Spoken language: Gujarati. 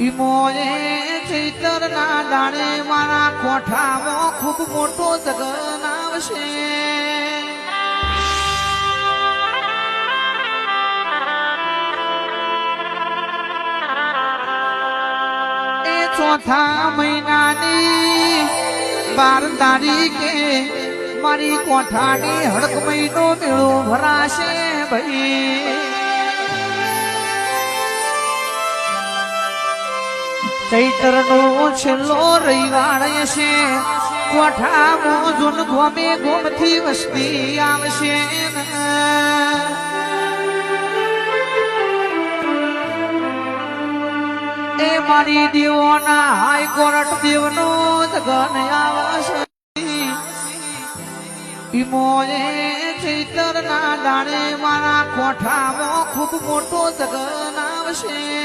ઈમોએ ચૈતરના દાડે મારા કોઠામાં ખૂબ મોટો જગન આવશે. એ ચોથા મહિનાની 12 તારીખે મારી કોઠાની હડક મહિનો મેળો ભરાશે ભાઈ. ચૈતરનો છેલ્લો રવિવાર છે. કોઠામાં જૂન ગોમે ગોમથી વસ્તી આવશે. એ મારી દેવોના હાઈકોર્ટ દેવનો જગન આવશે. ઈમોએ ચૈતરના દાડે મારા કોઠામાં ખૂબ મોટો જગન આવશે.